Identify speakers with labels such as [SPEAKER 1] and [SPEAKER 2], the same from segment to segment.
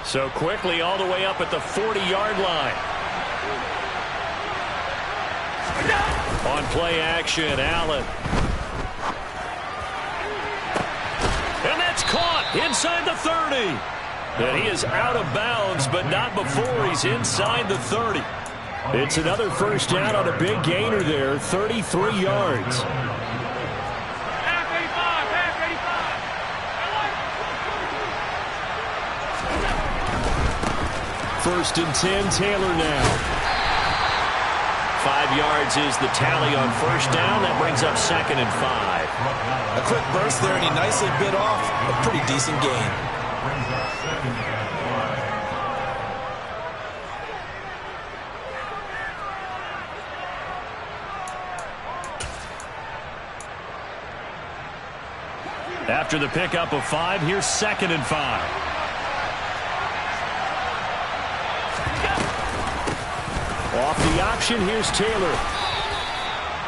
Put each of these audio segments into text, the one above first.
[SPEAKER 1] So quickly all the way up at the 40-yard line. On play action, Allen. And that's caught inside the 30. And he is out of bounds, but not before he's inside the 30. It's another first down on a big gainer there, 33 yards. First and 10, Taylor now. 5 yards is the tally on first down. That brings up 2nd and 5.
[SPEAKER 2] A quick burst there, and he nicely bit off a pretty decent gain.
[SPEAKER 1] After the pickup of 5, here's 2nd and 5. Off the option, here's Taylor.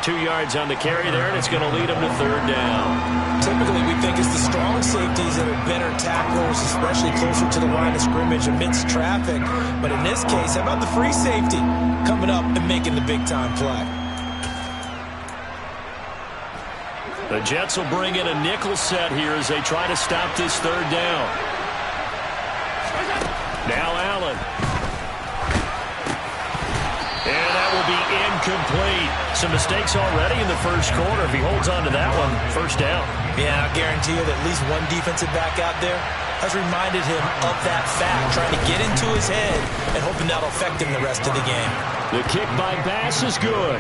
[SPEAKER 1] 2 yards on the carry there, and it's going to lead him to 3rd down.
[SPEAKER 2] Typically, we think it's the strong safeties that are better tacklers, especially closer to the line of scrimmage amidst traffic. But in this case, how about the free safety coming up and making the big-time play?
[SPEAKER 1] The Jets will bring in a nickel set here as they try to stop this 3rd down. Now Allen. And that will be incomplete. Some mistakes already in the first quarter. If he holds on to that one, first down.
[SPEAKER 2] Yeah, I guarantee you that at least one defensive back out there has reminded him of that fact, trying to get into his head and hoping that'll affect him the rest of the game.
[SPEAKER 1] The kick by Bass is good.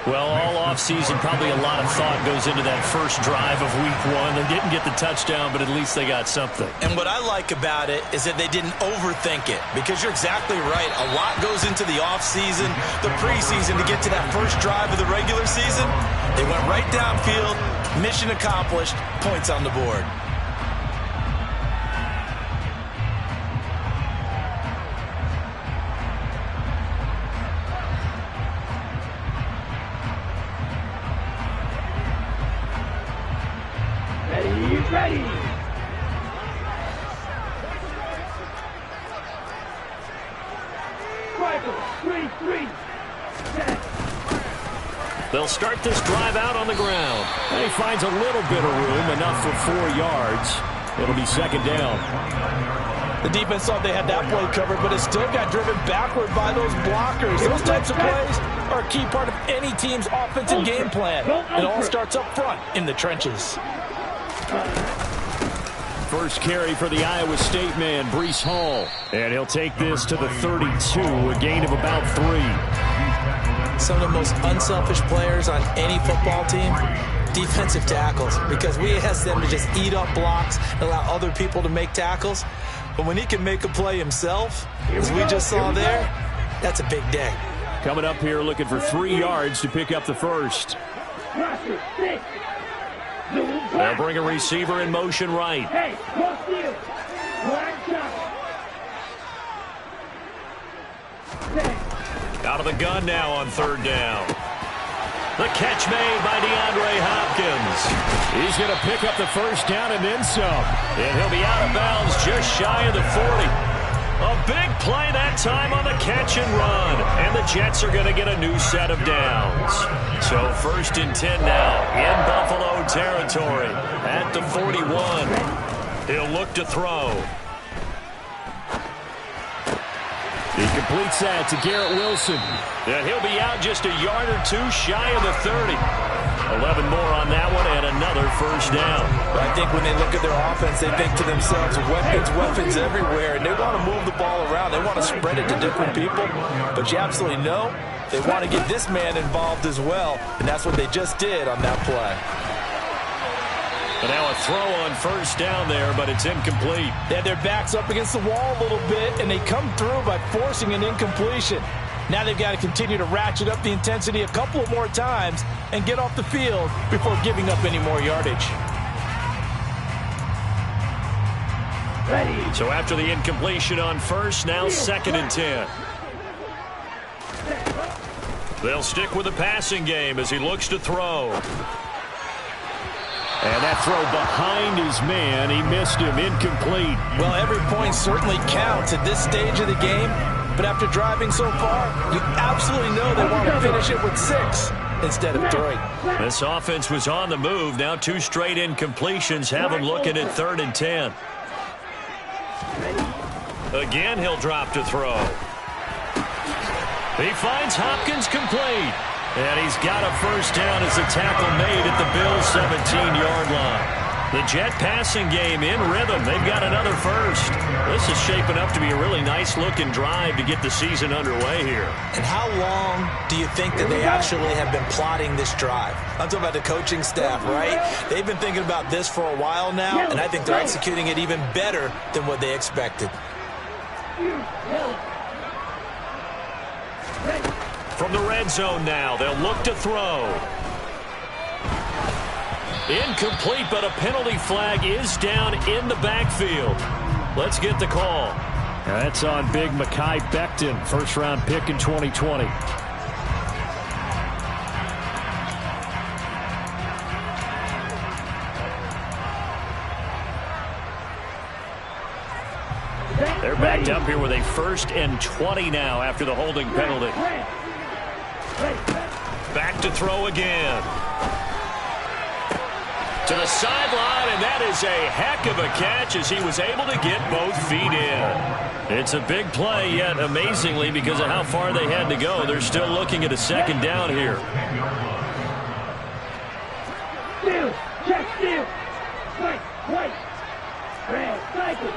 [SPEAKER 1] Well, all offseason, probably a lot of thought goes into that first drive of Week 1. They didn't get the touchdown, but at least they got something.
[SPEAKER 2] And what I like about it is that they didn't overthink it, because you're exactly right. A lot goes into the offseason, the preseason, to get to that first drive of the regular season. They went right downfield, mission accomplished, points on the board.
[SPEAKER 3] Ready.
[SPEAKER 1] They'll start this drive out on the ground. And he finds a little bit of room, enough for 4 yards. It'll be 2nd down.
[SPEAKER 4] The defense thought they had that play covered, but it still got driven backward by those blockers. Those types of plays are a key part of any team's offensive game plan. It all starts up front in the trenches.
[SPEAKER 1] First carry for the Iowa State man, Breece Hall. And he'll take this to the 32, a gain of about 3.
[SPEAKER 2] Some of the most unselfish players on any football team, defensive tackles, because we ask them to just eat up blocks and allow other people to make tackles. But when he can make a play himself, as we just saw there, that's a big day.
[SPEAKER 1] Coming up here looking for 3 yards to pick up the first. They'll bring a receiver in motion right. Out of the gun now on 3rd down. The catch made by DeAndre Hopkins. He's going to pick up the first down and then some. And he'll be out of bounds just shy of the 40. A big play that time on the catch and run. And the Jets are going to get a new set of downs. So 1st and 10 now in Buffalo territory at the 41. He'll look to throw. He completes that to Garrett Wilson. And he'll be out just a yard or 2 shy of the 30. 11 more on that one and another first down.
[SPEAKER 4] I think when they look at their offense, they think to themselves, weapons everywhere, and they want to move the ball around. They want to spread it to different people. But you absolutely know they want to get this man involved as well, and that's what they just did on that play.
[SPEAKER 1] And now a throw on first down there, but it's incomplete.
[SPEAKER 4] They had their backs up against the wall a little bit, and they come through by forcing an incompletion. Now they've got to continue to ratchet up the intensity a couple of more times and get off the field before giving up any more yardage.
[SPEAKER 1] Ready. So after the incompletion on first, now 2nd and 10. They'll stick with the passing game as he looks to throw. And that throw behind his man, he missed him, incomplete.
[SPEAKER 2] Well, every point certainly counts at this stage of the game, but after driving so far, you absolutely know they want to finish it with 6 instead of 3.
[SPEAKER 1] This offense was on the move. Now 2 straight incompletions have him looking at 3rd and 10. Again, he'll drop to throw. He finds Hopkins complete. And he's got a first down as the tackle made at the Bills' 17-yard line. The Jet passing game in rhythm. They've got another first. This is shaping up to be a really nice-looking drive to get the season underway here.
[SPEAKER 2] And how long do you think that they actually have been plotting this drive? I'm talking about the coaching staff, right? They've been thinking about this for a while now, and I think they're executing it even better than what they expected.
[SPEAKER 1] From the red zone now, they'll look to throw. Incomplete, but a penalty flag is down in the backfield. Let's get the call. That's on big Mekhi Becton, first-round pick in 2020. They're backed up here with a 1st and 20 now after the holding penalty. Back to throw again. To the sideline, and that is a heck of a catch as he was able to get both feet in. It's a big play, yet amazingly, because of how far they had to go, they're still looking at a 2nd down here.
[SPEAKER 3] Steal, check, steal. White. Red, cycle.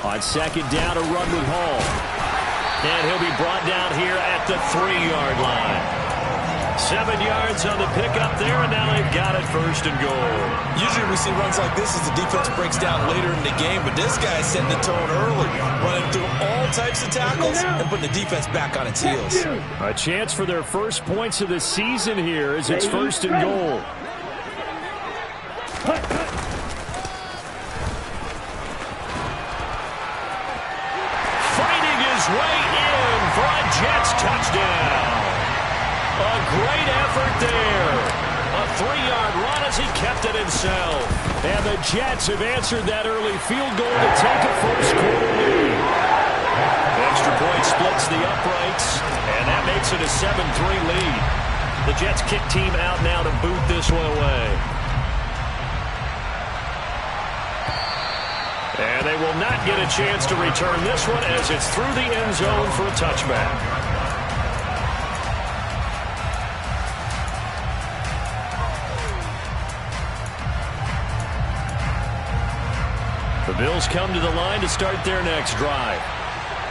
[SPEAKER 1] On 2nd down, a run with Hall. And he'll be brought down here at the 3-yard line. 7 yards on the pickup there, and now they've got it 1st and goal.
[SPEAKER 2] Usually we see runs like this as the defense breaks down later in the game, but this guy's setting the tone early, running through all types of tackles and putting the defense back on its heels.
[SPEAKER 1] A chance for their first points of the season here as it's 1st and goal. Fighting his way in for a Jets touchdown. A great effort there. A 3-yard run as he kept it himself. And the Jets have answered that early field goal to take a first-quarter lead. Extra point splits the uprights, and that makes it a 7-3 lead. The Jets kick team out now to boot this one away. And they will not get a chance to return this one as it's through the end zone for a touchback. The Bills come to the line to start their next drive.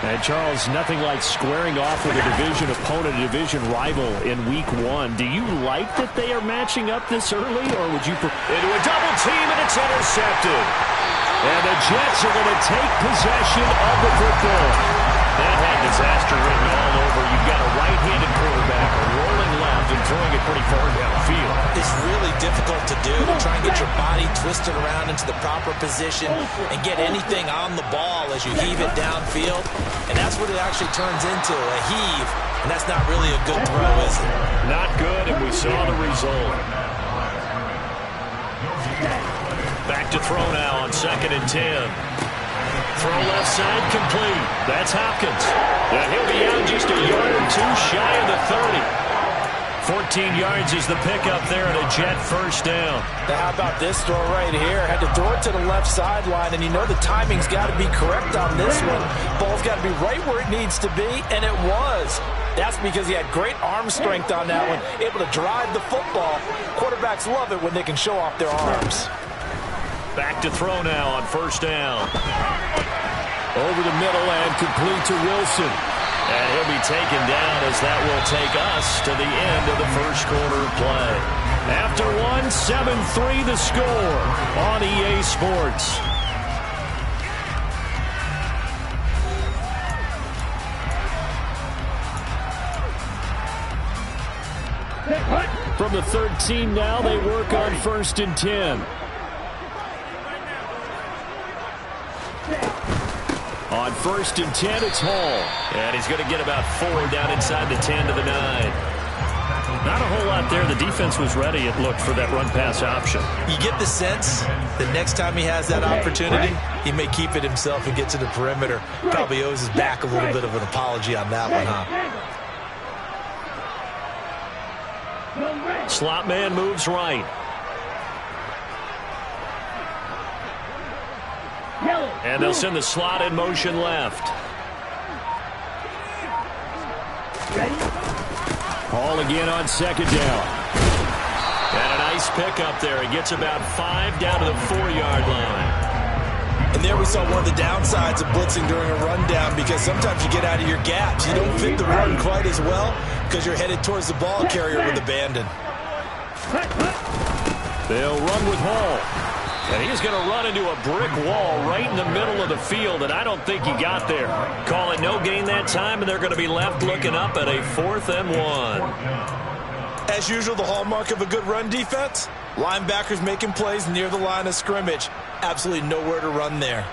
[SPEAKER 1] And, Charles, nothing like squaring off with a division opponent, a division rival in Week 1. Do you like that they are matching up this early, or would you... Into a double team, and it's intercepted. And the Jets are going to take possession of the football. That had disaster written all over. You've got a right-handed quarterback rolling left and throwing it pretty far downfield.
[SPEAKER 2] It's really difficult to do, to try and get your body twisted around into the proper position and get anything on the ball as you heave it downfield. And that's what it actually turns into, a heave. And that's not really a good throw, is it?
[SPEAKER 1] Not good, and we saw the result. Back to throw now on 2nd and 10. Throw left side complete. That's Hopkins. And he'll be out just a yard or 2 shy of the 30. 14 yards is the pickup there and a Jet first down.
[SPEAKER 2] Now how about this throw right here? Had to throw it to the left sideline, and you know the timing's got to be correct on this one. Ball's got to be right where it needs to be, and it was. That's because he had great arm strength on that one, able to drive the football. Quarterbacks love it when they can show off their arms.
[SPEAKER 1] Back to throw now on 1st down. Over the middle and complete to Wilson. And he'll be taken down as that will take us to the end of the first quarter of play. After one, 7-3 the score on EA Sports. From the 13 now, they work on 1st and 10. On 1st and 10, it's Hall. And he's going to get about 4 down inside the 10 to the 9. Not a whole lot there. The defense was ready, it looked, for that run-pass option.
[SPEAKER 2] You get the sense that next time he has that opportunity, he may keep it himself and get to the perimeter. Probably owes his back a little bit of an apology on that one, huh?
[SPEAKER 1] Slot man moves right. And they'll send the slot in motion left. Hall again on second down. And a nice pickup there. He gets about 5 down to the 4-yard line.
[SPEAKER 2] And there we saw one of the downsides of blitzing during a rundown, because sometimes you get out of your gaps. You don't fit the run quite as well because you're headed towards the ball carrier with abandon.
[SPEAKER 1] They'll run with Hall. And he's going to run into a brick wall right in the middle of the field, and I don't think he got there. Call it no gain that time, and they're going to be left looking up at a 4th and 1.
[SPEAKER 2] As usual, the hallmark of a good run defense, linebackers making plays near the line of scrimmage. Absolutely nowhere to run there.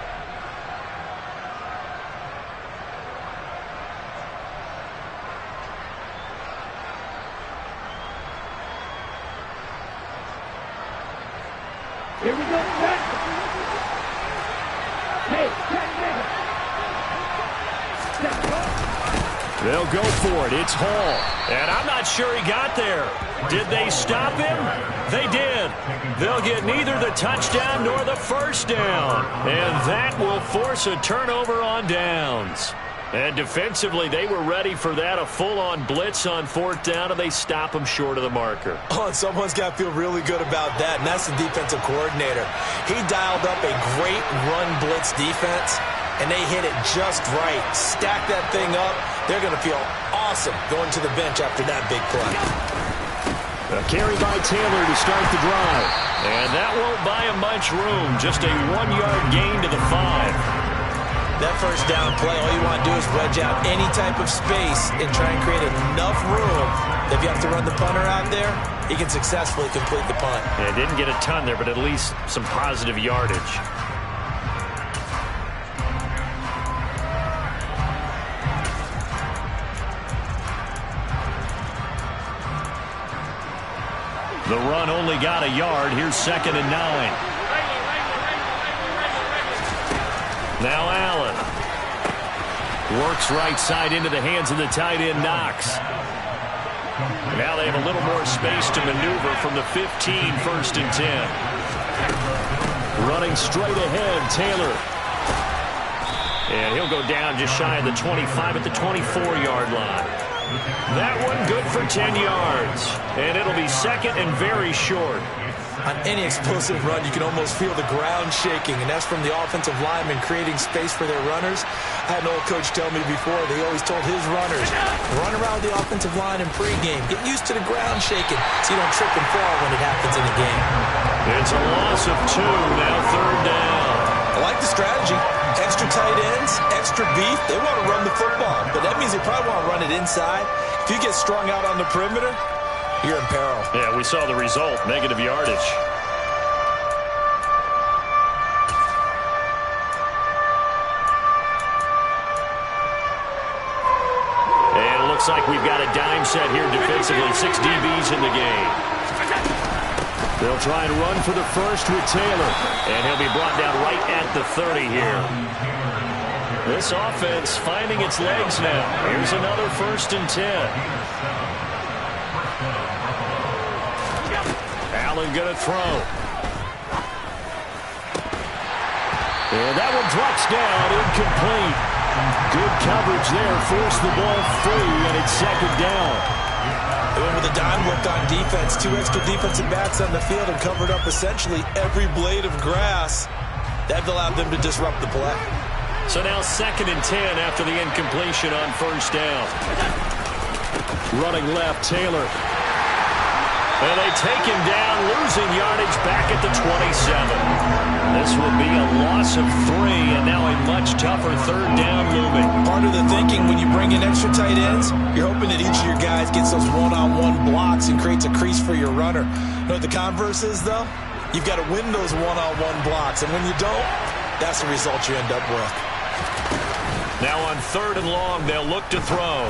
[SPEAKER 3] Here we go. Hey,
[SPEAKER 1] they'll go for it. It's Hall. And I'm not sure he got there. Did they stop him? They did. They'll get neither the touchdown nor the first down. And that will force a turnover on downs. And defensively, they were ready for that, a full-on blitz on 4th down, and they stop them short of the marker.
[SPEAKER 2] Oh, and someone's got to feel really good about that, and that's the defensive coordinator. He dialed up a great run blitz defense, and they hit it just right. Stack that thing up. They're going to feel awesome going to the bench after that big play.
[SPEAKER 1] A carry by Taylor to start the drive. And that won't buy him much room. Just a 1-yard gain to the 5.
[SPEAKER 2] That first down play, all you want to do is wedge out any type of space and try and create enough room that if you have to run the punter out there, he can successfully complete the punt.
[SPEAKER 1] Yeah, didn't get a ton there, but at least some positive yardage. The run only got a yard. Here's 2nd and 9. Now Allen works right side into the hands of the tight end Knox. Now they have a little more space to maneuver from the 15, 1st and 10. Running straight ahead, Taylor. And he'll go down just shy of the 25 at the 24-yard line. That one good for 10 yards. And it'll be 2nd and very short.
[SPEAKER 2] On any explosive run, you can almost feel the ground shaking, and that's from the offensive linemen creating space for their runners. I had an old coach tell me before, they always told his runners, run around the offensive line in pregame. Get used to the ground shaking so you don't trip and fall when it happens in the game.
[SPEAKER 1] It's a loss of 2, now 3rd down.
[SPEAKER 2] I like the strategy. Extra tight ends, extra beef. They want to run the football, but that means they probably want to run it inside. If you get strung out on the perimeter, you're in peril.
[SPEAKER 1] Yeah, we saw the result, negative yardage. And it looks like we've got a dime set here defensively. 6 DBs in the game. They'll try and run for the first with Taylor. And he'll be brought down right at the 30 here. This offense finding its legs now. Here's another 1st and 10. Allen going to throw. And that one drops down, incomplete. Good coverage there, forced the ball free, and it's 2nd down.
[SPEAKER 2] They went with a dime look on defense. 2 extra defensive backs on the field and covered up essentially every blade of grass. That allowed them to disrupt the play.
[SPEAKER 1] So now 2nd and 10 after the incompletion on 1st down. Running left, Taylor. And they take him down, losing yardage back at the 27. This will be a loss of 3, and now a much tougher 3rd down looming.
[SPEAKER 2] Part of the thinking when you bring in extra tight ends, you're hoping that each of your guys gets those one-on-one blocks and creates a crease for your runner. You know what the converse is, though? You've got to win those one-on-one blocks, and when you don't, that's the result you end up with.
[SPEAKER 1] Now on 3rd and long, they'll look to throw.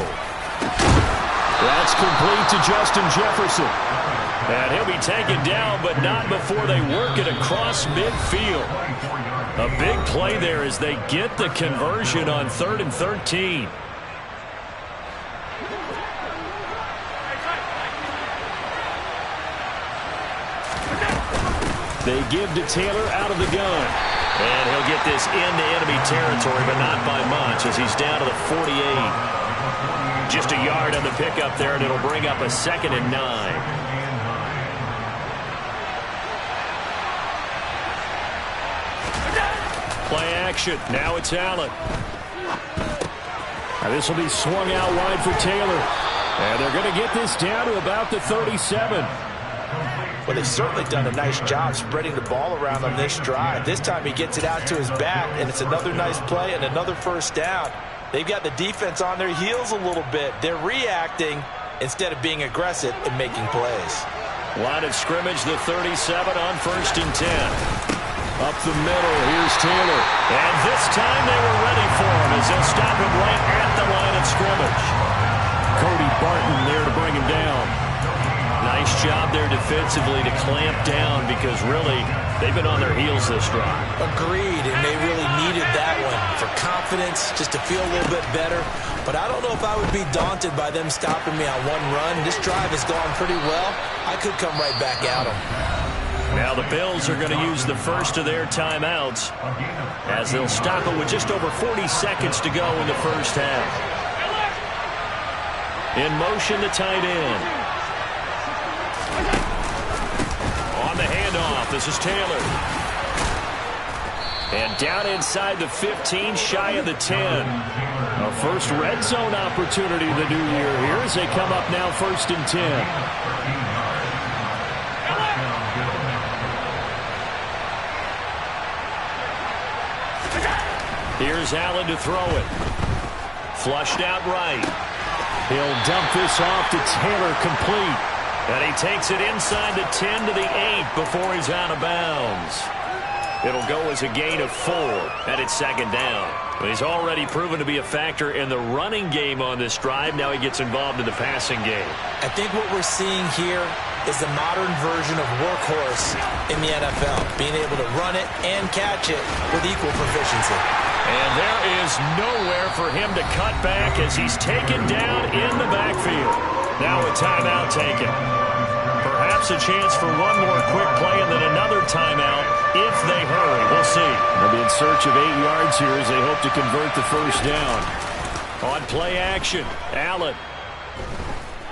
[SPEAKER 1] That's complete to Justin Jefferson. And he'll be taken down, but not before they work it across midfield. A big play there as they get the conversion on 3rd and 13. They give to Taylor out of the gun. And he'll get this into enemy territory, but not by much as he's down to the 48. Just a yard on the pickup there, and it'll bring up a 2nd and 9. Play action. Now it's Allen. Now this will be swung out wide for Taylor. And they're going to get this down to about the 37.
[SPEAKER 4] Well, they've certainly done a nice job spreading the ball around on this drive. This time he gets it out to his back, and it's another nice play and another first down. They've got the defense on their heels a little bit. They're reacting instead of being aggressive and making plays.
[SPEAKER 1] Line of scrimmage, the 37 on 1st and 10. Up the middle, here's Taylor. And this time they were ready for him as they'll stop him right at the line of scrimmage. Cody Barton there to bring him down. Nice job there defensively to clamp down because really they've been on their heels this drive.
[SPEAKER 2] Agreed, and they really needed that one for confidence, just to feel a little bit better. But I don't know if I would be daunted by them stopping me on one run. This drive has gone pretty well. I could come right back at them.
[SPEAKER 1] Now the Bills are going to use the first of their timeouts as they'll stop it with just over 40 seconds to go in the first half. In motion, the tight end. On the handoff, this is Taylor. And down inside the 15, shy of the 10. A first red zone opportunity the new year here as they come up now 1st and 10. Here's Allen to throw it. Flushed out right. He'll dump this off to Taylor, complete. And he takes it inside the 10 to the 8 before he's out of bounds. It'll go as a gain of 4, and it's 2nd down. He's already proven to be a factor in the running game on this drive. Now he gets involved in the passing game.
[SPEAKER 2] I think what we're seeing here is the modern version of workhorse in the NFL, being able to run it and catch it with equal proficiency.
[SPEAKER 1] And there is nowhere for him to cut back as he's taken down in the backfield. Now a timeout taken. Perhaps a chance for one more quick play and then another timeout if they hurry. We'll see. They'll be in search of 8 yards here as they hope to convert the first down. On play action, Allen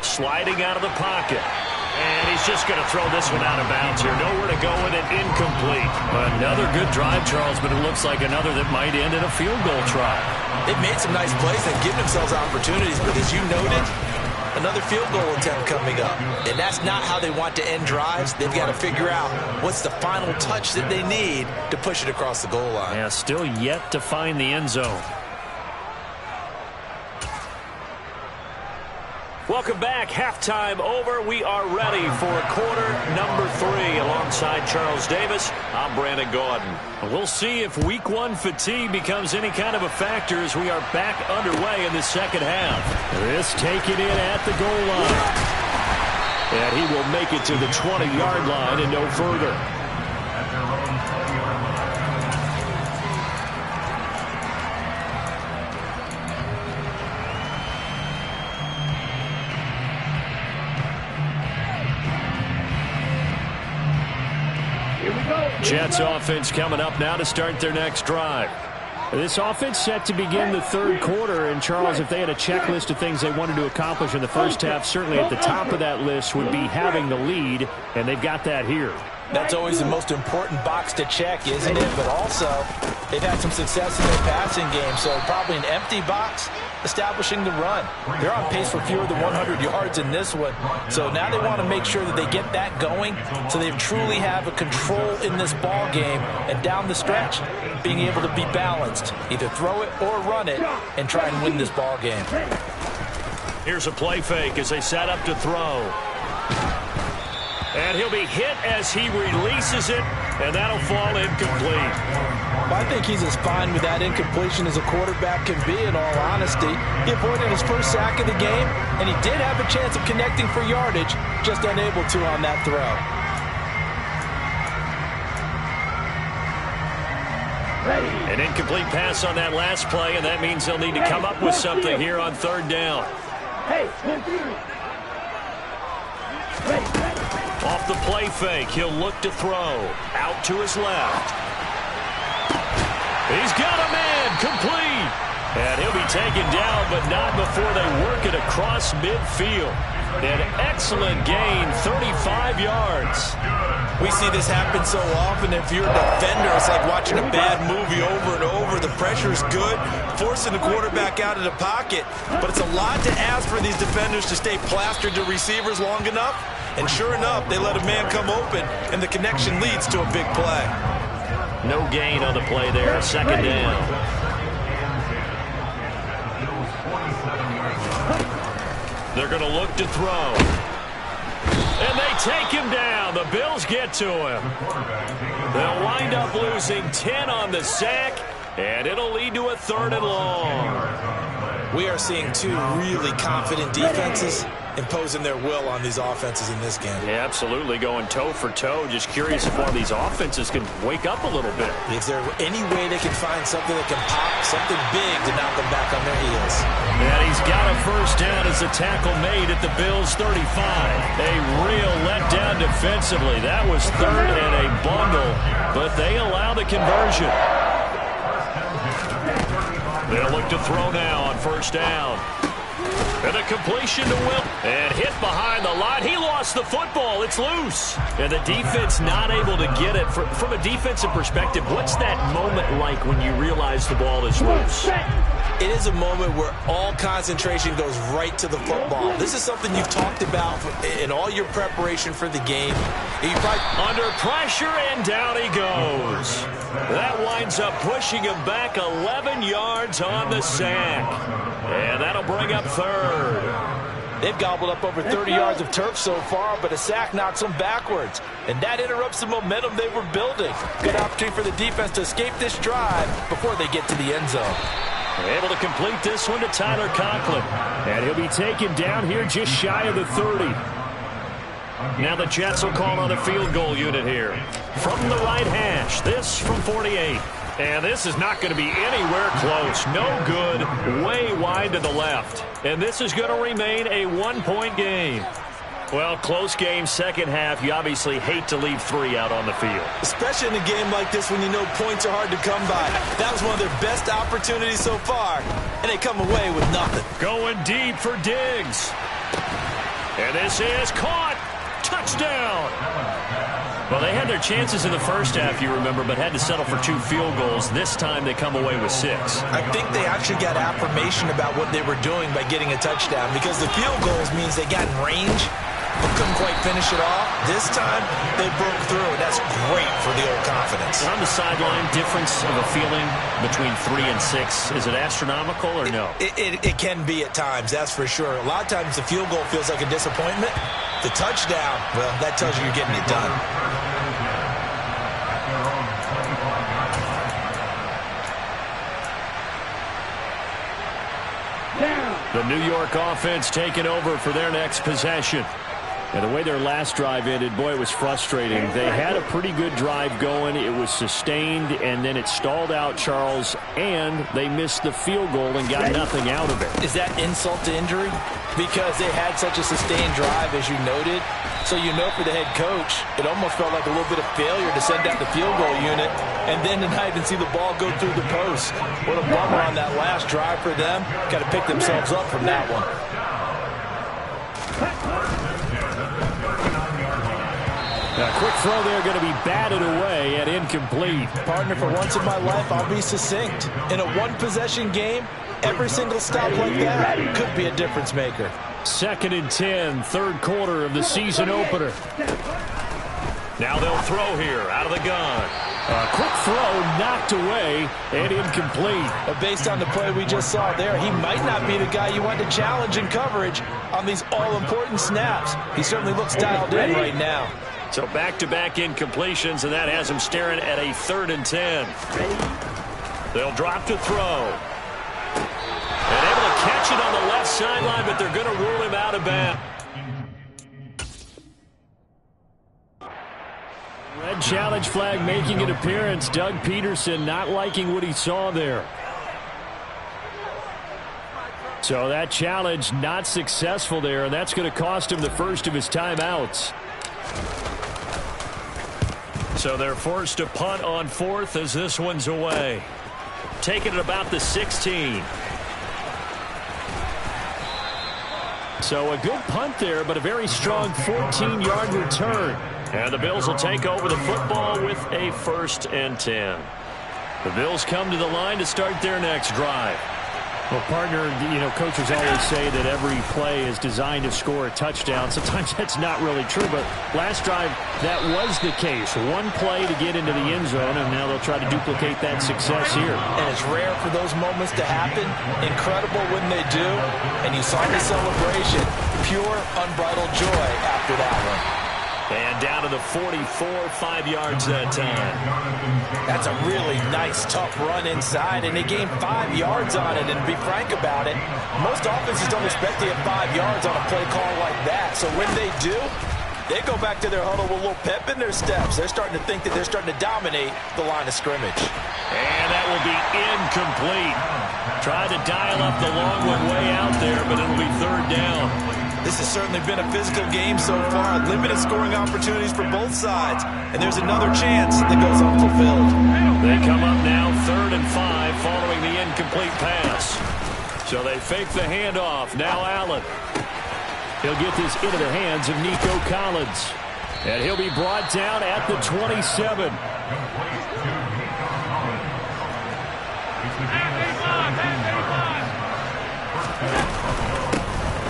[SPEAKER 1] sliding out of the pocket. And he's just going to throw this one out of bounds here. Nowhere to go with it, incomplete. Another good drive, Charles, but it looks like another that might end in a field goal try.
[SPEAKER 2] They've made some nice plays and given themselves opportunities, but as you noted, another field goal attempt coming up. And that's not how they want to end drives. They've got to figure out what's the final touch that they need to push it across the goal line.
[SPEAKER 1] Yeah, still yet to find the end zone. Welcome back. Halftime over. We are ready for quarter number 3. Alongside Charles Davis, I'm Brandon Gaudin. We'll see if week 1 fatigue becomes any kind of a factor as we are back underway in the second half. This taken in at the goal line. And he will make it to the 20-yard line and no further. Jets offense coming up now to start their next drive. This offense set to begin the third quarter. And, Charles, if they had a checklist of things they wanted to accomplish in the first half, certainly at the top of that list would be having the lead, and they've got that here.
[SPEAKER 2] That's always the most important box to check, isn't it? But also, they've had some success in their passing game, so probably an empty box establishing the run. They're on pace for fewer than 100 yards in this one, so now they want to make sure that they get that going so they truly have a control in this ball game and down the stretch, being able to be balanced, either throw it or run it and try and win this ball game.
[SPEAKER 1] Here's a play fake as they set up to throw. And he'll be hit as he releases it, and that'll fall incomplete.
[SPEAKER 2] By I think he's as fine with that incompletion as a quarterback can be, in all honesty. He avoided his first sack of the game, and he did have a chance of connecting for yardage, just unable to on that throw.
[SPEAKER 1] An incomplete pass on that last play, and that means they'll need to come up with something here on third down. Off the play fake, he'll look to throw. Out to his left. He's got a man, complete. And he'll be taken down, but not before they work it across midfield. An excellent gain, 35 yards.
[SPEAKER 4] We see this happen so often. If you're a defender, it's like watching a bad movie over and over. The pressure's good, forcing the quarterback out of the pocket. But it's a lot to ask for these defenders to stay plastered to receivers long enough. And sure enough, they let a man come open, and the connection leads to a big play.
[SPEAKER 1] No gain on the play there, second down. They're going to look to throw. And they take him down. The Bills get to him. They'll wind up losing 10 on the sack, and it'll lead to a 3rd and long.
[SPEAKER 2] We are seeing two really confident defenses imposing their will on these offenses in this game.
[SPEAKER 1] Yeah, absolutely, going toe for toe. Just curious if one of these offenses can wake up a little bit.
[SPEAKER 2] Is there any way they can find something that can pop, something big to knock them back on their heels?
[SPEAKER 1] And he's got a first down as the tackle made at the Bills' 35. A real letdown defensively. That was 3rd and a bundle, but they allow the conversion. They'll look to throw now on first down. And a completion to Will. And hit behind the line. He lost the football. It's loose. And the defense not able to get it. From a defensive perspective, what's that moment like when you realize the ball is loose?
[SPEAKER 2] It is a moment where all concentration goes right to the football. This is something you've talked about in all your preparation for the game.
[SPEAKER 1] Under pressure, and down he goes. That winds up pushing him back 11 yards on the sack. And that'll bring up 3rd.
[SPEAKER 2] They've gobbled up over 30 yards of turf so far, but a sack knocks them backwards. And that interrupts the momentum they were building. Good opportunity for the defense to escape this drive before they get to the end zone.
[SPEAKER 1] Able to complete this one to Tyler Conklin. And he'll be taken down here just shy of the 30. Now the Jets will call on a field goal unit here. From the right hash, this from 48. And this is not going to be anywhere close. No good. Way wide to the left. And this is going to remain a 1-point game. Well, close game, second half. You obviously hate to leave 3 out on the field.
[SPEAKER 2] Especially in a game like this when you know points are hard to come by. That was one of their best opportunities so far, and they come away with nothing.
[SPEAKER 1] Going deep for Diggs. And this is caught. Touchdown. Well, they had their chances in the first half, you remember, but had to settle for 2 field goals. This time they come away with 6.
[SPEAKER 2] I think they actually got affirmation about what they were doing by getting a touchdown, because the field goals means they got in range but couldn't quite finish it off. This time, they broke through, and that's great for the old confidence.
[SPEAKER 1] On the sideline, difference of a feeling between 3 and 6, is it astronomical or no?
[SPEAKER 2] It can be at times, that's for sure. A lot of times the field goal feels like a disappointment. The touchdown, well, that tells you you're getting it done.
[SPEAKER 1] The New York offense taking over for their next possession. And the way their last drive ended, boy, it was frustrating. They had a pretty good drive going. It was sustained, and then it stalled out, Charles, and they missed the field goal and got nothing out of it.
[SPEAKER 2] Is that insult to injury? Because they had such a sustained drive, as you noted. So you know for the head coach, it almost felt like a little bit of failure to send out the field goal unit and then to not even see the ball go through the post. What a bummer on that last drive for them. Got to pick themselves up from that one.
[SPEAKER 1] A quick throw there going to be batted away and incomplete.
[SPEAKER 2] Partner, for once in my life, I'll be succinct. In a one-possession game, every single stop like that could be a difference maker.
[SPEAKER 1] 2nd and 10, third quarter of the season opener. Now they'll throw here out of the gun. A quick throw knocked away and incomplete.
[SPEAKER 2] But based on the play we just saw there, he might not be the guy you want to challenge in coverage on these all-important snaps. He certainly looks dialed in right now.
[SPEAKER 1] So back-to-back incompletions, and that has them staring at a 3rd and 10. They'll drop to throw. And able to catch it on the left sideline, but they're going to rule him out of bounds. Red challenge flag making an appearance. Doug Peterson not liking what he saw there. So that challenge not successful there, and that's going to cost him the first of his timeouts. So they're forced to punt on 4th as this one's away. Taking it about the 16. So a good punt there, but a very strong 14-yard return. And the Bills will take over the football with a 1st and 10. The Bills come to the line to start their next drive. Well, partner, coaches always say that every play is designed to score a touchdown. Sometimes that's not really true, but last drive, that was the case. One play to get into the end zone, and now they'll try to duplicate that success here.
[SPEAKER 2] And it's rare for those moments to happen. Incredible when they do. And you saw the celebration. Pure, unbridled joy after that one.
[SPEAKER 1] And down to the 44, 5 yards that time.
[SPEAKER 2] That's a really nice, tough run inside, and they gained 5 yards on it. And to be frank about it, most offenses don't expect to get 5 yards on a play call like that. So when they do, they go back to their huddle with a little pep in their steps. They're starting to think that they're starting to dominate the line of scrimmage.
[SPEAKER 1] And that will be incomplete. Tried to dial up the long one way out there, but it'll be 3rd down.
[SPEAKER 2] This has certainly been a physical game so far. Limited scoring opportunities for both sides. And there's another chance that goes unfulfilled.
[SPEAKER 1] They come up now 3rd and 5 following the incomplete pass. So they fake the handoff. Now Allen. He'll get this into the hands of Nico Collins. And he'll be brought down at the 27.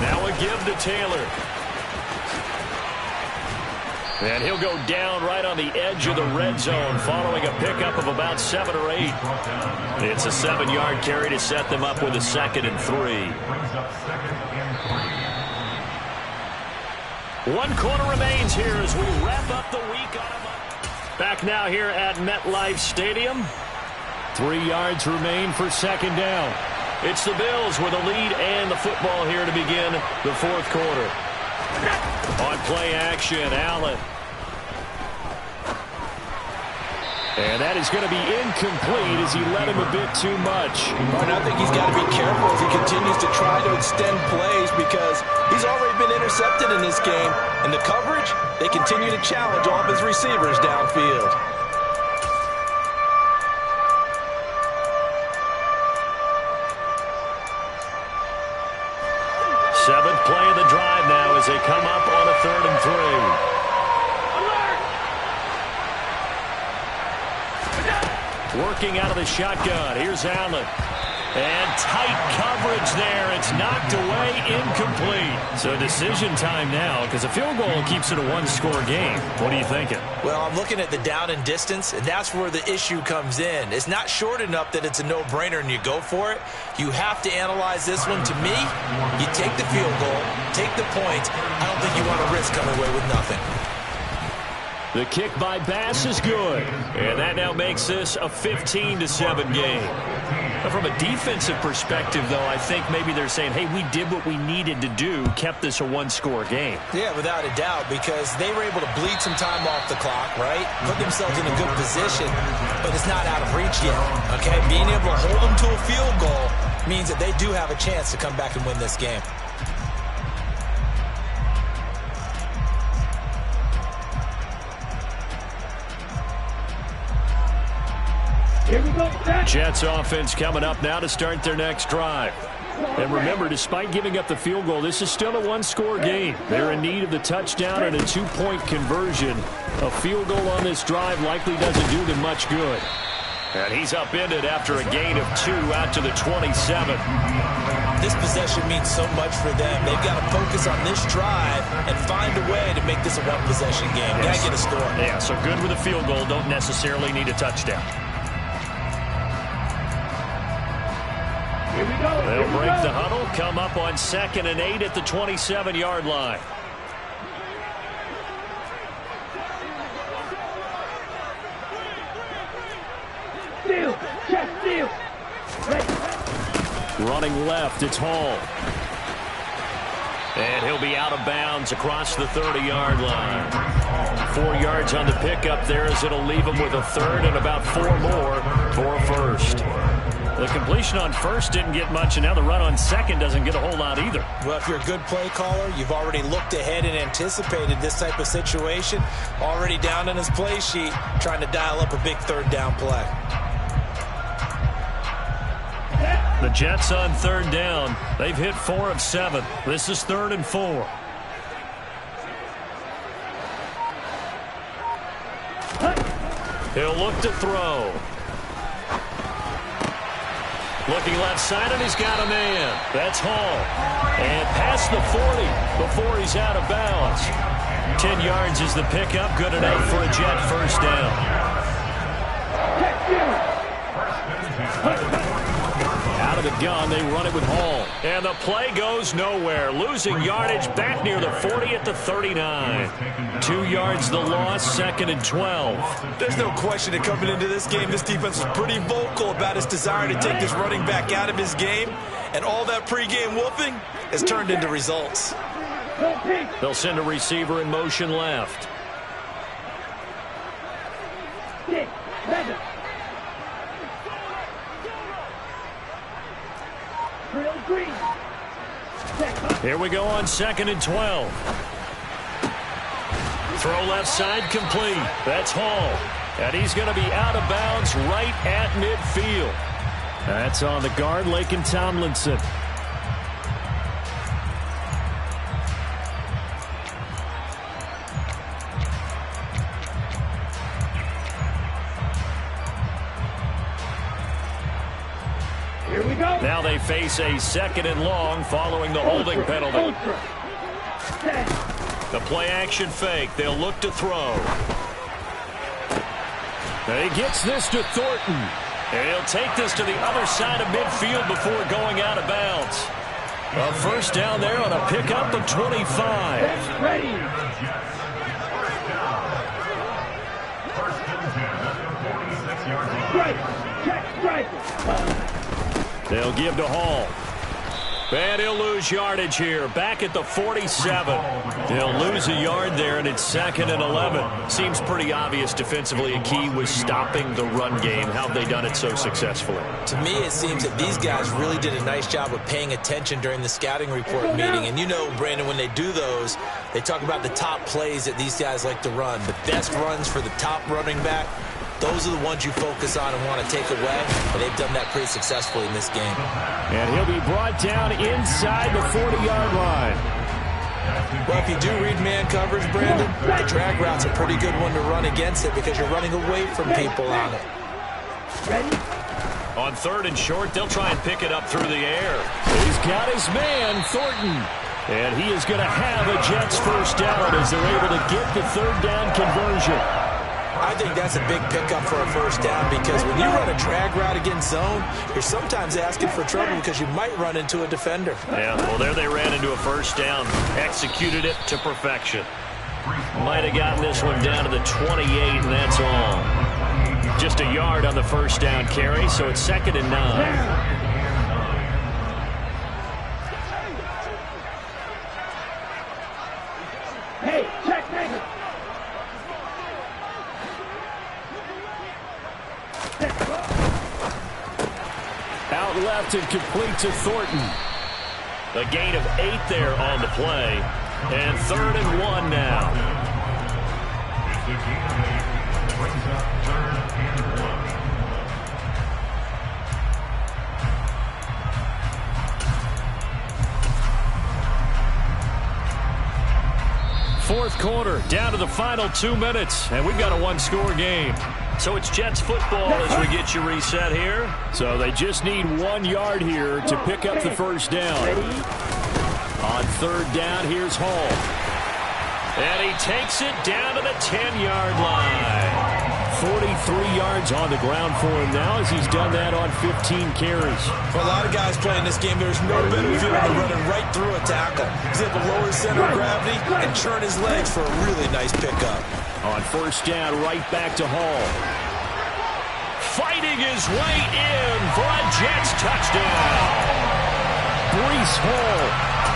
[SPEAKER 1] Now a give to Taylor. And he'll go down right on the edge of the red zone following a pickup of about 7 or 8. It's a 7-yard carry to set them up with a 2nd and 3. 1 quarter remains here as we wrap up the week on a Monday. Back now here at MetLife Stadium. 3 yards remain for 2nd down. It's the Bills with a lead and the football here to begin the 4th quarter. On play action, Allen. And that is going to be incomplete as he led him a bit too much.
[SPEAKER 2] And I think he's got to be careful as he continues to try to extend plays because he's already been intercepted in this game. And the coverage, they continue to challenge all of his receivers downfield.
[SPEAKER 1] Seventh play of the drive now as they come up on a 3rd and 3. Working out of the shotgun. Here's Allen. And tight coverage there. It's knocked away, incomplete. So decision time now because a field goal keeps it a 1-score game. What are you thinking?
[SPEAKER 2] Well, I'm looking at the down and distance, and that's where the issue comes in. It's not short enough that it's a no-brainer and you go for it. You have to analyze this one. To me, you take the field goal, take the points. I don't think you want to risk coming away with nothing.
[SPEAKER 1] The kick by Bass is good. And that now makes this a 15-7 game. Now, from a defensive perspective, though, I think maybe they're saying, hey, we did what we needed to do, kept this a 1-score game.
[SPEAKER 2] Yeah, without a doubt, because they were able to bleed some time off the clock, right? Put themselves in a good position, but it's not out of reach yet, okay? Being able to hold them to a field goal means that they do have a chance to come back and win this game.
[SPEAKER 3] Here we go,
[SPEAKER 1] Jets offense coming up now to start their next drive. And remember, despite giving up the field goal, this is still a 1-score game. They're in need of the touchdown and a 2-point conversion. A field goal on this drive likely doesn't do them much good. And he's upended after a gain of 2 out to the 27.
[SPEAKER 2] This possession means so much for them. They've got to focus on this drive and find a way to make this a 1-possession game. Got to get a score.
[SPEAKER 1] Yeah, so good with a field goal. Don't necessarily need a touchdown. They'll break the huddle, come up on 2nd and 8 at the 27-yard line.
[SPEAKER 3] steal. Check steal. Ready.
[SPEAKER 1] Running left, it's Hall. And he'll be out of bounds across the 30-yard line. 4 yards on the pickup there as it'll leave him with a third and about 4 more for a first. The completion on first didn't get much, and now the run on second doesn't get a whole lot either.
[SPEAKER 2] Well, if you're a good play caller, you've already looked ahead and anticipated this type of situation. Already down on his play sheet, trying to dial up a big third down play.
[SPEAKER 1] The Jets on third down. They've hit 4 of 7. This is 3rd and 4. He'll look to throw. Looking left side, and he's got a man. That's Hall. And past the 40 before he's out of bounds. 10 yards is the pickup. Good enough for a Jet first down. Out of the gun, they run it with Hall. And the play goes nowhere. Losing yardage back near the 40 at the 39. 2 yards the loss, 2nd and 12.
[SPEAKER 2] There's no question that coming into this game, this defense was pretty vocal about its desire to take this running back out of his game. And all that pregame whooping has turned into results.
[SPEAKER 1] They'll send a receiver in motion left. Here we go on 2nd and 12. Throw left side complete. That's Hall. And he's going to be out of bounds right at midfield. That's on the guard, Laken Tomlinson.
[SPEAKER 3] Here we go.
[SPEAKER 1] Now they face a 2nd and long following the holding penalty. The play action fake. They'll look to throw. He gets this to Thornton. And he'll take this to the other side of midfield before going out of bounds. A first down there on a pickup of 25.
[SPEAKER 3] Ready. Strike.
[SPEAKER 1] They'll give to Hall. And he'll lose yardage here. Back at the 47. They'll lose a yard there, and it's 2nd and 11. Seems pretty obvious defensively a key was stopping the run game. How have they done it so successfully?
[SPEAKER 2] To me, it seems that these guys really did a nice job of paying attention during the scouting report meeting. And you know, Brandon, when they do those, they talk about the top plays that these guys like to run. The best runs for the top running back. Those are the ones you focus on and want to take away, and they've done that pretty successfully in this game.
[SPEAKER 1] And he'll be brought down inside the 40-yard line.
[SPEAKER 2] Well, if you do read man coverage, Brandon, the drag route's a pretty good one to run against it because you're running away from people on it.
[SPEAKER 1] On 3rd and short, they'll try and pick it up through the air. He's got his man, Thornton. And he is going to have a Jets first down as they're able to get the 3rd down conversion.
[SPEAKER 2] I think that's a big pickup for a first down because when you run a drag route against zone, you're sometimes asking for trouble because you might run into a defender.
[SPEAKER 1] Yeah, well, there they ran into a first down. Executed it to perfection. Might have gotten this one down to the 28, and that's all. Just a yard on the first down carry, so it's 2nd and 9.
[SPEAKER 3] Hey, check.
[SPEAKER 1] Out left and complete to Thornton. A gain of 8 there on the play. And 3rd and 1 now. Fourth quarter, down to the final 2 minutes, and we've got a one-score game. So it's Jets football as we get you reset here. So they just need 1 yard here to pick up the first down. On 3rd down, here's Hall. And he takes it down to the 10-yard line. 43 yards on the ground for him now as he's done that on 15 carries.
[SPEAKER 2] For a lot of guys playing this game, there's no better feeling than running right through a tackle. He's able to lower his center of gravity and churn his legs for a really nice pickup.
[SPEAKER 1] On 1st down, right back to Hall. Fighting punching his way in for a Jets touchdown. Breece Hall,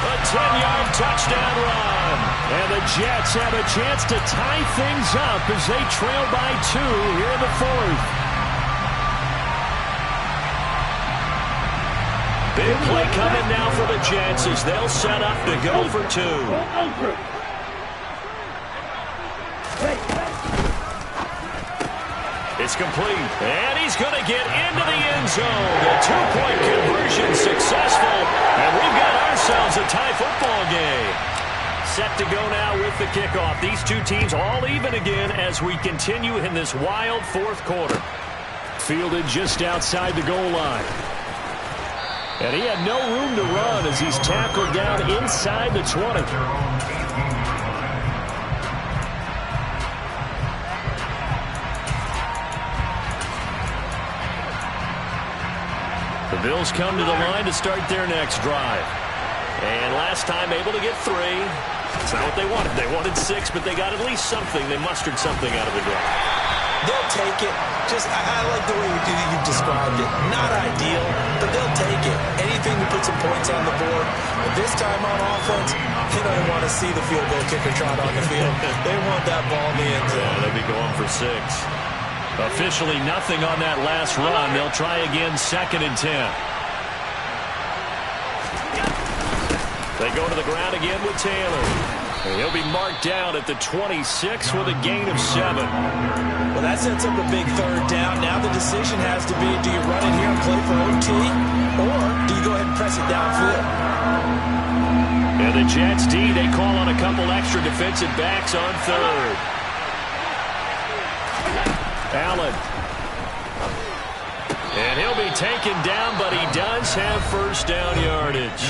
[SPEAKER 1] a 10-yard touchdown run. And the Jets have a chance to tie things up as they trail by 2 here in the 4th. Big play coming now for the Jets as they'll set up to go for 2. It's complete, and he's going to get into the end zone. The 2-point conversion successful, and we've got ourselves a tie football game. Set to go now with the kickoff. These two teams all even again as we continue in this wild 4th quarter. Fielded just outside the goal line. And he had no room to run as he's tackled down inside the 20. The Bills come to the line to start their next drive. And last time able to get 3. That's not what they wanted. They wanted 6, but they got at least something. They mustered something out of the drive.
[SPEAKER 2] They'll take it. I like the way you described it. Not ideal, but they'll take it. Anything to put some points on the board. But this time on offense, they don't want to see the field goal kicker trot on the field. They want that ball in the end zone.
[SPEAKER 1] Yeah, they'll be going for 6. Officially nothing on that last run. They'll try again, 2nd and 10. They go to the ground again with Taylor. And he'll be marked down at the 26 with a gain of 7.
[SPEAKER 2] Well, that sets up a big 3rd down. Now the decision has to be, do you run it here and play for OT, or do you go ahead and press it downfield?
[SPEAKER 1] And the Jets D, they call on a couple extra defensive backs on 3rd. Allen. And he'll be taken down, but he does have 1st down yardage.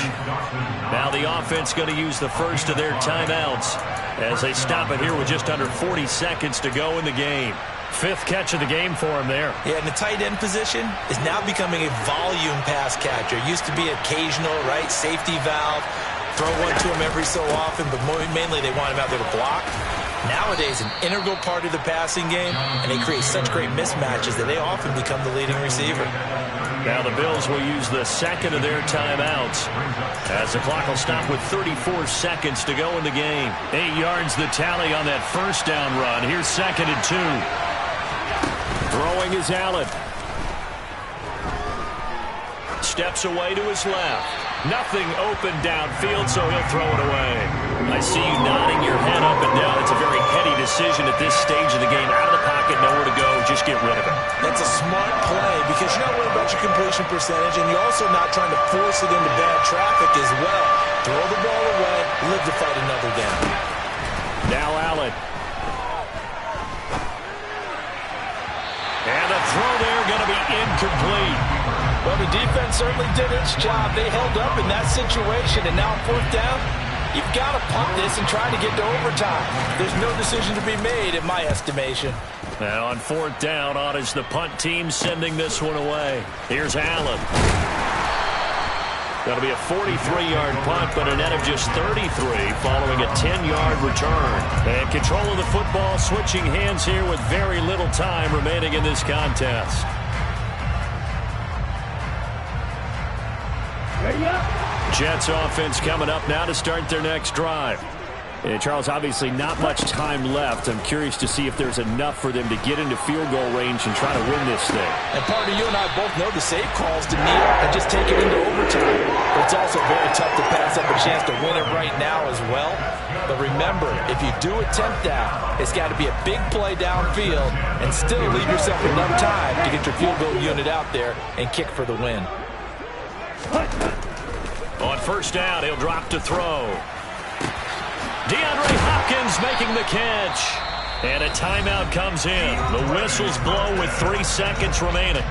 [SPEAKER 1] Now the offense going to use the first of their timeouts as they stop it here with just under 40 seconds to go in the game. 5th catch of the game for him there.
[SPEAKER 2] Yeah, and the tight end position is now becoming a volume pass catcher. Used to be occasional, right? Safety valve. Throw one to him every so often, but mainly they want him out there to block. Nowadays, an integral part of the passing game, and they create such great mismatches that they often become the leading receiver.
[SPEAKER 1] Now the Bills will use the 2nd of their timeouts as the clock will stop with 34 seconds to go in the game. 8 yards the tally on that 1st down run. Here's 2nd and 2. Throwing is Allen. Steps away to his left. Nothing open downfield, so he'll throw it away. I see you nodding your head up and down. It's a very heady decision at this stage of the game. Out of the pocket, nowhere to go. Just get rid of it.
[SPEAKER 2] That's a smart play because you're not worried about your completion percentage, and you're also not trying to force it into bad traffic as well. Throw the ball away, live to fight another down.
[SPEAKER 1] Now Allen. And the throw there going to be incomplete.
[SPEAKER 4] Well, the defense certainly did its job. They held up in that situation, and now 4th down, you've got to punt this and try to get to overtime. There's no decision to be made in my estimation.
[SPEAKER 1] Now on 4th down, on is the punt team sending this one away. Here's Allen. That'll be a 43-yard punt, but a net of just 33 following a 10-yard return. And control of the football switching hands here with very little time remaining in this contest. Jets offense coming up now to start their next drive. And Charles, obviously not much time left. I'm curious to see if there's enough for them to get into field goal range and try to win this thing.
[SPEAKER 4] And partner, you and I both know the save calls to kneel and just take it into overtime. But it's also very tough to pass up a chance to win it right now as well. But remember, if you do attempt that, it's got to be a big play downfield and still leave yourself enough time to get your field goal unit out there and kick for the win.
[SPEAKER 1] On 1st down, he'll drop to throw. DeAndre Hopkins making the catch. And a timeout comes in. The whistles blow with 3 seconds remaining.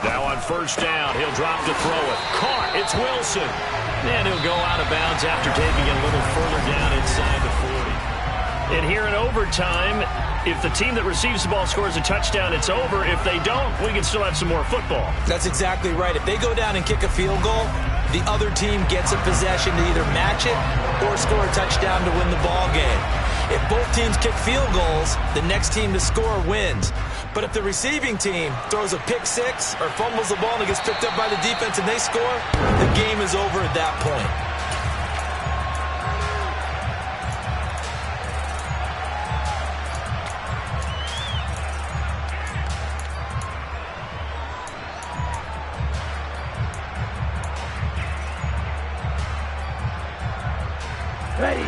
[SPEAKER 1] Now on 1st down, he'll drop to throw it. Caught. It's Wilson. And he'll go out of bounds after taking it a little further down inside the 40. And here in overtime, if the team that receives the ball scores a touchdown, it's over. If they don't, we can still have some more football.
[SPEAKER 2] That's exactly right. If they go down and kick a field goal, the other team gets a possession to either match it or score a touchdown to win the ball game. If both teams kick field goals, the next team to score wins. But if the receiving team throws a pick six or fumbles the ball and it gets picked up by the defense and they score, the game is over at that point.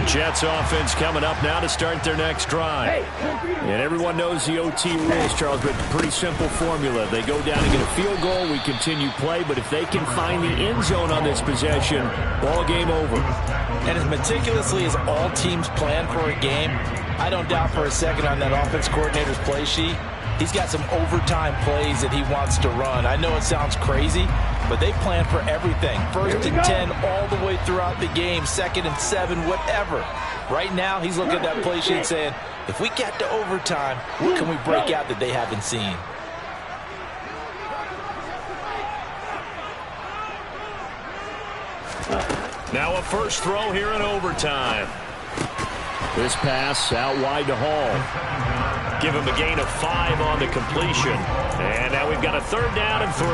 [SPEAKER 1] Jets offense coming up now to start their next drive. And everyone knows the OT rules, Charles, but pretty simple formula. They go down and get a field goal, we continue play, but if they can find the end zone on this possession, ball game over.
[SPEAKER 4] And as meticulously as all teams plan for a game, I don't doubt for a second on that offense coordinator's play sheet, he's got some overtime plays that he wants to run. I know it sounds crazy, but they plan for everything. 1st and 10 all the way throughout the game, 2nd and 7, whatever. Right now, he's looking at that play sheet saying, if we get to overtime, what can we break out that they haven't seen?
[SPEAKER 1] Now a first throw here in overtime. This pass out wide to Hall. Give him a gain of 5 on the completion. And now we've got a 3rd down and 3.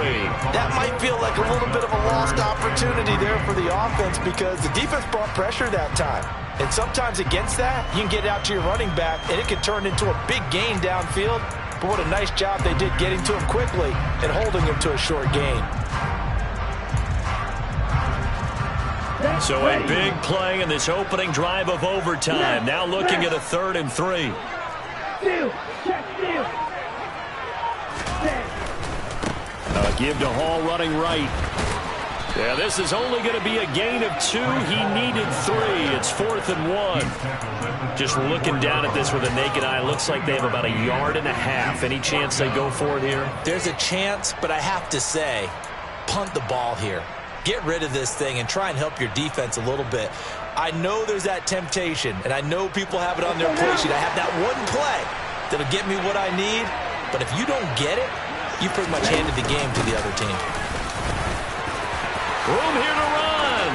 [SPEAKER 4] That might feel like a little bit of a lost opportunity there for the offense because the defense brought pressure that time. And sometimes against that, you can get out to your running back, and it can turn into a big gain downfield. But what a nice job they did getting to him quickly and holding him to a short gain.
[SPEAKER 1] So a big play in this opening drive of overtime. Now looking at a 3rd and 3. Give to Hall running right. Yeah, this is only going to be a gain of 2. He needed 3. It's 4th and 1. Just looking down at this with a naked eye, looks like they have about 1.5 yards. Any chance they go for it here?
[SPEAKER 2] There's a chance, but I have to say, punt the ball here. Get rid of this thing and try and help your defense a little bit. I know there's that temptation, and I know people have it on their play sheet. I have that one play that'll get me what I need, but if you don't get it, you pretty much handed the game to the other team.
[SPEAKER 1] Room here to run.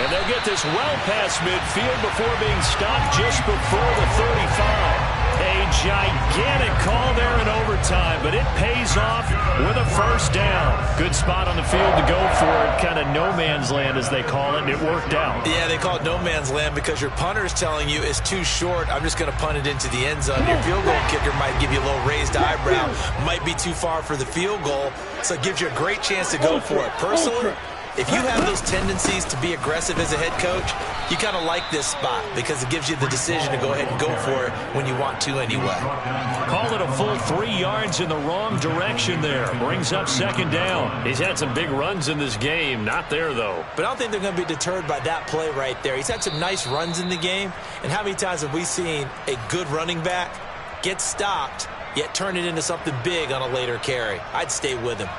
[SPEAKER 1] And they'll get this well past midfield before being stopped just before the 35. A gigantic call there in overtime, but it pays off with a 1st down. Good spot on the field to go for it. Kind of no man's land, as they call it, and it worked out.
[SPEAKER 2] Yeah, they call it no man's land because your punter is telling you it's too short. I'm just going to punt it into the end zone. Your field goal kicker might give you a little raised eyebrow. Might be too far for the field goal, so it gives you a great chance to go for it. Personally, if you have those tendencies to be aggressive as a head coach, you kind of like this spot because it gives you the decision to go ahead and go for it when you want to anyway.
[SPEAKER 1] Call it a full 3 yards in the wrong direction there. Brings up 2nd down. He's had some big runs in this game. Not there, though.
[SPEAKER 2] But I don't think they're going to be deterred by that play right there. He's had some nice runs in the game. And how many times have we seen a good running back get stopped, yet turn it into something big on a later carry? I'd stay with him.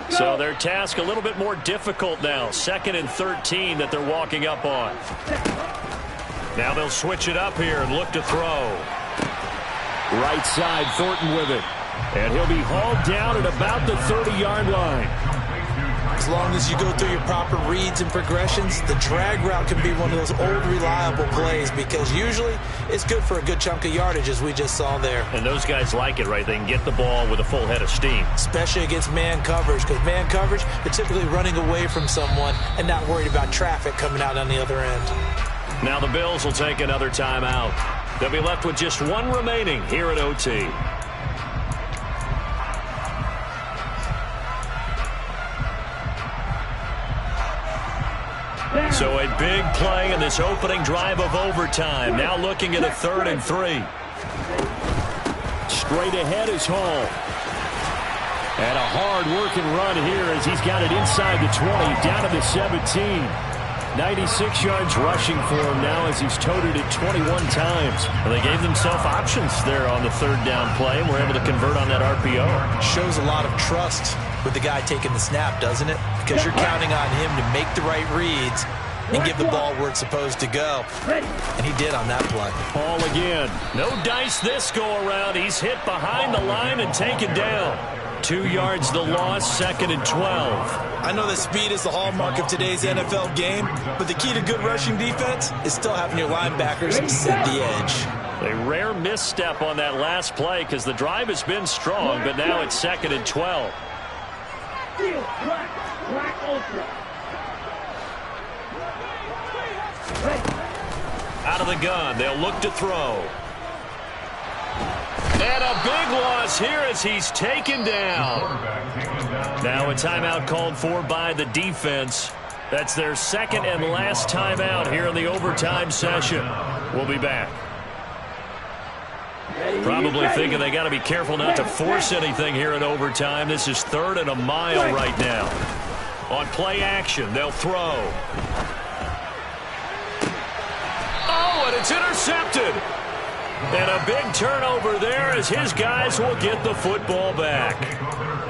[SPEAKER 1] So their task a little bit more difficult now. 2nd and 13 that they're walking up on. Now they'll switch it up here and look to throw. Right side, Thornton with it. And he'll be hauled down at about the 30-yard line.
[SPEAKER 2] As long as you go through your proper reads and progressions, the drag route can be one of those old reliable plays because usually it's good for a good chunk of yardage as we just saw there.
[SPEAKER 1] And those guys like it, right? They can get the ball with a full head of steam.
[SPEAKER 2] Especially against man coverage because man coverage, they're typically running away from someone and not worried about traffic coming out on the other end.
[SPEAKER 1] Now the Bills will take another timeout. They'll be left with just 1 remaining here at OT. So a big play in this opening drive of overtime. Now looking at a 3rd and 3. Straight ahead is Hall. And a hard-working run here as he's got it inside the 20, down to the 17. 96 yards rushing for him now as he's toted it 21 times. Well, they gave themselves options there on the 3rd down play and were able to convert on that RPO.
[SPEAKER 2] Shows a lot of trust with the guy taking the snap, doesn't it? Because you're counting on him to make the right reads and give the ball where it's supposed to go. And he did on that play.
[SPEAKER 1] Ball again. No dice this go-around. He's hit behind the line and taken down. 2 yards the loss, 2nd and 12.
[SPEAKER 2] I know that speed is the hallmark of today's NFL game, but the key to good rushing defense is still having your linebackers set the edge.
[SPEAKER 1] A rare misstep on that last play because the drive has been strong, but now it's 2nd and 12.
[SPEAKER 3] Steel, black ultra.
[SPEAKER 1] Out of the gun, they'll look to throw. And a big loss here as he's taken down. Now a timeout called for by the defense. That's their 2nd and last timeout here in the overtime session. We'll be back. Probably thinking they got to be careful not to force anything here in overtime. This is 3rd and a mile right now. On play action, they'll throw. Oh, and it's intercepted. And a big turnover there as his guys will get the football back.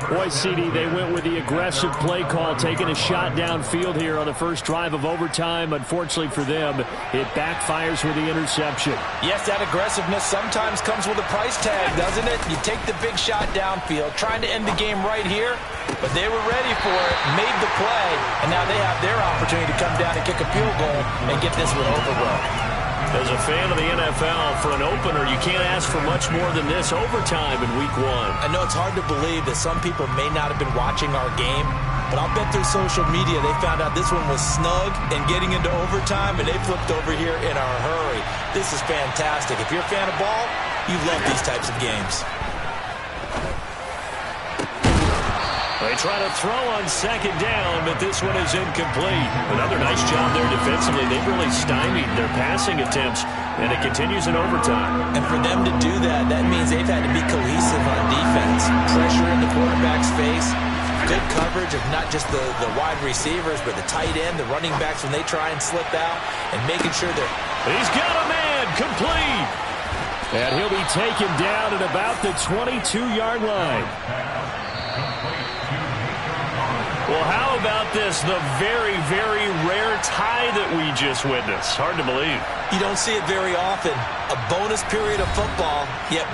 [SPEAKER 1] Boy, CD, they went with the aggressive play call, taking a shot downfield here on the first drive of overtime. Unfortunately for them, it backfires with the interception.
[SPEAKER 2] Yes, that aggressiveness sometimes comes with a price tag, doesn't it? You take the big shot downfield, trying to end the game right here, but they were ready for it, made the play, and now they have their opportunity to come down and kick a field goal and get this one over with.
[SPEAKER 1] As a fan of the NFL, for an opener, you can't ask for much more than this overtime in Week 1.
[SPEAKER 2] I know it's hard to believe that some people may not have been watching our game, but I'll bet through social media they found out this one was snug and getting into overtime, and they flipped over here in a hurry. This is fantastic. If you're a fan of ball, you love these types of games.
[SPEAKER 1] They try to throw on 2nd down, but this one is incomplete. Another nice job there defensively. They've really stymied their passing attempts, and it continues in overtime.
[SPEAKER 2] And for them to do that, that means they've had to be cohesive on defense. Pressure in the quarterback's face, good coverage of not just the wide receivers, but the tight end, the running backs when they try and slip out, and making sure they're...
[SPEAKER 1] He's got a man, complete. And he'll be taken down at about the 22-yard line. Well, how about this? The very, very rare tie that we just witnessed. Hard to believe.
[SPEAKER 2] You don't see it very often. A bonus period of football, yet both